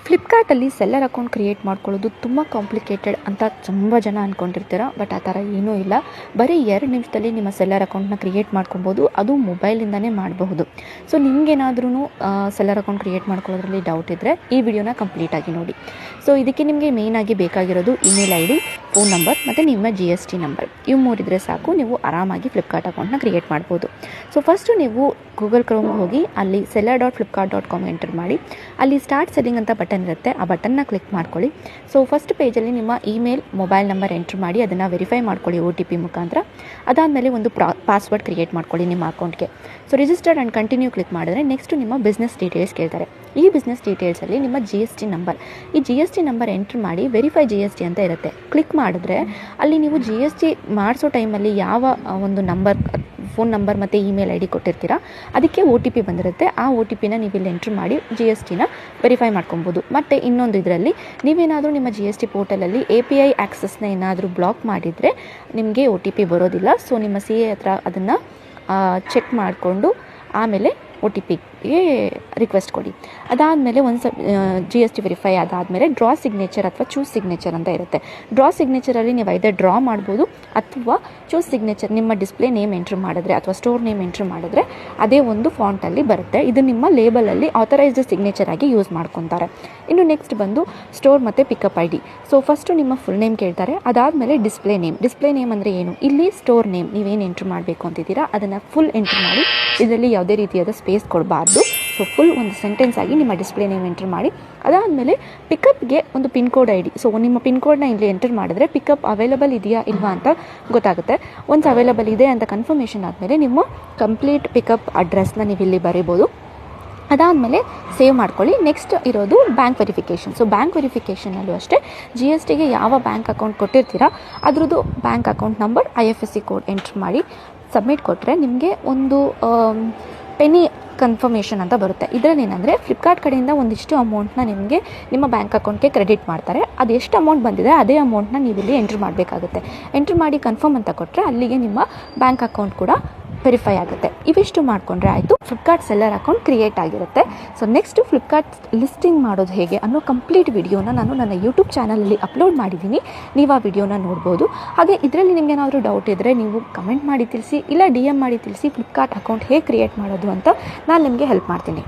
ಫ್ಲಿಪ್ಕಾರ್ಟಲ್ಲಿ seller account create ಮಾಡ್ಕೊಳ್ಳೋದು ತುಂಬ ಕಾಂಪ್ಲಿಕೇಟೆಡ್ ಅಂತ ತುಂಬ ಜನ ಅಂದ್ಕೊಂಡಿರ್ತೀರ. ಬಟ್ ಆ ಥರ ಏನೂ ಇಲ್ಲ. ಬರೀ 2 ನಿಮಿಷದಲ್ಲಿ ನಿಮ್ಮ ಸೆಲ್ಲರ್ ಅಕೌಂಟ್ನ ಕ್ರಿಯೇಟ್ ಮಾಡ್ಕೊಬೋದು. ಅದು ಮೊಬೈಲಿಂದನೇ ಮಾಡಬಹುದು. ಸೊ ನಿಮಗೇನಾದ್ರೂ ಸೆಲ್ಲರ್ ಅಕೌಂಟ್ ಕ್ರಿಯೇಟ್ ಮಾಡ್ಕೊಳ್ಳೋದ್ರಲ್ಲಿ ಡೌಟ್ ಇದ್ದರೆ ಈ ವಿಡಿಯೋನ ಕಂಪ್ಲೀಟಾಗಿ ನೋಡಿ. ಸೊ ಇದಕ್ಕೆ ನಿಮಗೆ ಮೇಯ್ನಾಗಿ ಬೇಕಾಗಿರೋದು ಇಮೇಲ್ ID, ಫೋನ್ ನಂಬರ್ ಮತ್ತು ನಿಮ್ಮ GST ನಂಬರ್. ಇವು 3 ಇದ್ದರೆ ಸಾಕು, ನೀವು ಆರಾಮಾಗಿ ಫ್ಲಿಪ್ಕಾರ್ಟ್ ಅಕೌಂಟ್ನ ಕ್ರಿಯೇಟ್ ಮಾಡ್ಬೋದು. ಸೊ ಫಸ್ಟು ನೀವು ಗೂಗಲ್ ಕ್ರೋಮ್ಗೆ ಹೋಗಿ ಅಲ್ಲಿ seller.flipkart.com ಎಂಟರ್ ಮಾಡಿ. ಅಲ್ಲಿ ಸ್ಟಾರ್ಟ್ ಸೆಲ್ಲಿಂಗ್ ಅಂತ ಬಟನ್ ಇರುತ್ತೆ, ಆ ಬಟನ್ನ ಕ್ಲಿಕ್ ಮಾಡ್ಕೊಳ್ಳಿ. ಸೊ ಫಸ್ಟ್ ಪೇಜಲ್ಲಿ ನಿಮ್ಮ ಇಮೇಲ್, ಮೊಬೈಲ್ ನಂಬರ್ ಎಂಟ್ರ್ ಮಾಡಿ ಅದನ್ನು ವೆರಿಫೈ ಮಾಡ್ಕೊಳ್ಳಿ OTP ಮುಖಾಂತರ. ಅದಾದಮೇಲೆ ಒಂದು ಪಾಸ್ವರ್ಡ್ ಕ್ರಿಯೇಟ್ ಮಾಡ್ಕೊಳ್ಳಿ ನಿಮ್ಮ ಅಕೌಂಟ್ಗೆ. So registered and continue click ಮಾಡಿದ್ರೆ ನೆಕ್ಸ್ಟು ನಿಮ್ಮ ಬಿಸ್ನೆಸ್ ಡೀಟೇಲ್ಸ್ ಕೇಳ್ತಾರೆ. ಈ ಬಿಸ್ನೆಸ್ ಡೀಟೇಲ್ಸಲ್ಲಿ ನಿಮ್ಮ GST ನಂಬರ್, ಈ GST ನಂಬರ್ ಎಂಟ್ರ್ ಮಾಡಿ ವೆರಿಫೈ GST ಅಂತ ಇರುತ್ತೆ. ಕ್ಲಿಕ್ ಮಾಡಿದ್ರೆ ಅಲ್ಲಿ ನೀವು GST ಮಾಡಿಸೋ ಟೈಮಲ್ಲಿ ಯಾವ ಒಂದು ನಂಬರ್, ಫೋನ್ ನಂಬರ್ ಮತ್ತು ಇಮೇಲ್ ID ಕೊಟ್ಟಿರ್ತೀರಾ, ಅದಕ್ಕೆ OTP ಬಂದಿರುತ್ತೆ. ಆ OTPನ ನೀವು ಇಲ್ಲಿ ಎಂಟ್ರ್ ಮಾಡಿ GSTನ ವೆರಿಫೈ ಮಾಡ್ಕೊಬೋದು. ಮತ್ತು ಇನ್ನೊಂದು ಇದರಲ್ಲಿ ನೀವೇನಾದರೂ ನಿಮ್ಮ GST ಪೋರ್ಟಲಲ್ಲಿ API ಆ್ಯಕ್ಸಸ್ನ ಏನಾದರೂ ಬ್ಲಾಕ್ ಮಾಡಿದರೆ ನಿಮಗೆ OTP ಬರೋದಿಲ್ಲ. ಸೊ ನಿಮ್ಮ CA ಹತ್ರ ಅದನ್ನು ಚೆಕ್ ಮಾಡಿಕೊಂಡು ಆಮೇಲೆ OTPಗೆ ರಿಕ್ವೆಸ್ಟ್ ಕೊಡಿ. ಅದಾದಮೇಲೆ ಒಂದು GST ವೆರಿಫೈ ಅದಾದಮೇಲೆ ಡ್ರಾ ಸಿಗ್ನೇಚರ್ ಅಥವಾ ಚೂಸ್ ಸಿಗ್ನೇಚರ್ ಅಂತ ಇರುತ್ತೆ. ಡ್ರಾ ಸಿಗ್ನೇಚರಲ್ಲಿ ನೀವು ಐದರ್ ಡ್ರಾ ಮಾಡ್ಬೋದು ಅಥವಾ ಚೂಸ್ ಸಿಗ್ನೇಚರ್ ನಿಮ್ಮ ಡಿಸ್ಪ್ಲೇ ನೇಮ್ ಎಂಟ್ರ್ ಮಾಡಿದ್ರೆ ಅಥವಾ ಸ್ಟೋರ್ ನೇಮ್ ಎಂಟ್ರ್ ಮಾಡಿದ್ರೆ ಅದೇ ಒಂದು ಫಾಂಟಲ್ಲಿ ಬರುತ್ತೆ. ಇದು ನಿಮ್ಮ ಲೇಬಲಲ್ಲಿ ಆಥರೈಸ್ಡ್ ಸಿಗ್ನೇಚರ್ ಆಗಿ ಯೂಸ್ ಮಾಡ್ಕೊತಾರೆ. ಇನ್ನು ನೆಕ್ಸ್ಟ್ ಬಂದು ಸ್ಟೋರ್ ಮತ್ತು ಪಿಕಪ್ ID. ಸೊ ಫಸ್ಟು ನಿಮ್ಮ ಫುಲ್ ನೇಮ್ ಕೇಳ್ತಾರೆ. ಅದಾದಮೇಲೆ ಡಿಸ್ಪ್ಲೇ ನೇಮ್ ಅಂದರೆ ಏನು, ಇಲ್ಲಿ ಸ್ಟೋರ್ ನೇಮ್ ನೀವೇನು ಎಂಟ್ರ್ ಮಾಡಬೇಕು ಅಂತಿದ್ದೀರಾ ಅದನ್ನು ಫುಲ್ ಎಂಟ್ರ್ ಮಾಡಿ. ಇದರಲ್ಲಿ ಯಾವುದೇ ರೀತಿಯಾದ ಸ್ಪೇಸ್ ಕೊಡಬಾರ್ದು. ಸೊ ಫುಲ್ ಒಂದು ಸೆಂಟೆನ್ಸ್ ಆಗಿ ನಿಮ್ಮ ಡಿಸ್ಪ್ಲೇ ನೇಮ್ ಎಂಟ್ರ್ ಮಾಡಿ. ಅದಾದಮೇಲೆ ಪಿಕಪ್ಗೆ ಒಂದು ಪಿನ್ ಕೋಡ್ ID. ಸೊ ನಿಮ್ಮ ಪಿನ್ ಕೋಡ್ನ ಇಲ್ಲಿ ಎಂಟರ್ ಮಾಡಿದ್ರೆ ಪಿಕಪ್ ಅವೈಲಬಲ್ ಇದೆಯಾ ಇಲ್ವಾ ಅಂತ ಗೊತ್ತಾಗುತ್ತೆ. ಒನ್ಸ್ ಅವೈಲಬಲ್ ಇದೆ ಅಂತ ಕನ್ಫರ್ಮೇಷನ್ ಆದಮೇಲೆ ನಿಮ್ಮ ಕಂಪ್ಲೀಟ್ ಪಿಕಪ್ ಅಡ್ರೆಸ್ನ ನೀವು ಇಲ್ಲಿ ಬರೀಬೋದು. ಅದಾದಮೇಲೆ ಸೇವ್ ಮಾಡ್ಕೊಳ್ಳಿ. ನೆಕ್ಸ್ಟ್ ಇರೋದು ಬ್ಯಾಂಕ್ ವೆರಿಫಿಕೇಷನ್. ಸೊ ಬ್ಯಾಂಕ್ ವೆರಿಫಿಕೇಷನಲ್ಲೂ ಅಷ್ಟೇ GSTಗೆ ಯಾವ ಬ್ಯಾಂಕ್ ಅಕೌಂಟ್ ಕೊಟ್ಟಿರ್ತೀರಾ ಅದರದ್ದು bank account number, IFSC code enter ಮಾಡಿ ಸಬ್ಮಿಟ್ ಕೊಟ್ಟರೆ ನಿಮಗೆ ಒಂದು ಪೆನಿ ಕನ್ಫರ್ಮೇಷನ್ ಅಂತ ಬರುತ್ತೆ. ಇದರಲ್ಲಿ ಏನಂದರೆ ಫ್ಲಿಪ್ಕಾರ್ಟ್ ಕಡೆಯಿಂದ ಒಂದಿಷ್ಟು ಅಮೌಂಟ್ನ ನಿಮಗೆ ನಿಮ್ಮ ಬ್ಯಾಂಕ್ ಅಕೌಂಟ್ಗೆ ಕ್ರೆಡಿಟ್ ಮಾಡ್ತಾರೆ. ಅದು ಎಷ್ಟು ಅಮೌಂಟ್ ಬಂದಿದೆ ಅದೇ ಅಮೌಂಟ್ನ ನೀವು ಇಲ್ಲಿ ಎಂಟ್ರ್ ಮಾಡಬೇಕಾಗುತ್ತೆ. ಎಂಟ್ರ್ ಮಾಡಿ ಕನ್ಫರ್ಮ್ ಅಂತ ಕೊಟ್ಟರೆ ಅಲ್ಲಿಗೆ ನಿಮ್ಮ ಬ್ಯಾಂಕ್ ಅಕೌಂಟ್ ಕೂಡ ವೆರಿಫೈ ಆಗುತ್ತೆ. ಇವಿಷ್ಟು ಮಾಡಿಕೊಂಡ್ರೆ ಆಯಿತು, ಫ್ಲಿಪ್ಕಾರ್ಟ್ ಸೆಲ್ಲರ್ ಅಕೌಂಟ್ ಕ್ರಿಯೇಟ್ ಆಗಿರುತ್ತೆ. ಸೊ ನೆಕ್ಸ್ಟು ಫ್ಲಿಪ್ಕಾರ್ಟ್ ಲಿಸ್ಟಿಂಗ್ ಮಾಡೋದು ಹೇಗೆ ಅನ್ನೋ ಕಂಪ್ಲೀಟ್ ವಿಡಿಯೋನ ನಾನು ನನ್ನ ಯೂಟ್ಯೂಬ್ ಚಾನಲಲ್ಲಿ ಅಪ್ಲೋಡ್ ಮಾಡಿದ್ದೀನಿ. ನೀವು ಆ ವಿಡಿಯೋನ ನೋಡ್ಬೋದು. ಹಾಗೆ ಇದರಲ್ಲಿ ನಿಮ್ಗೆ ಏನಾದರೂ ಡೌಟ್ ಇದ್ದರೆ ನೀವು ಕಮೆಂಟ್ ಮಾಡಿ ತಿಳಿಸಿ, ಇಲ್ಲ DM ಮಾಡಿ ತಿಳಿಸಿ ಫ್ಲಿಪ್ಕಾರ್ಟ್ ಅಕೌಂಟ್ ಹೇಗೆ ಕ್ರಿಯೇಟ್ ಮಾಡೋದು ಅಂತ ನಾನು ನಿಮಗೆ ಹೆಲ್ಪ್ ಮಾಡ್ತೀನಿ.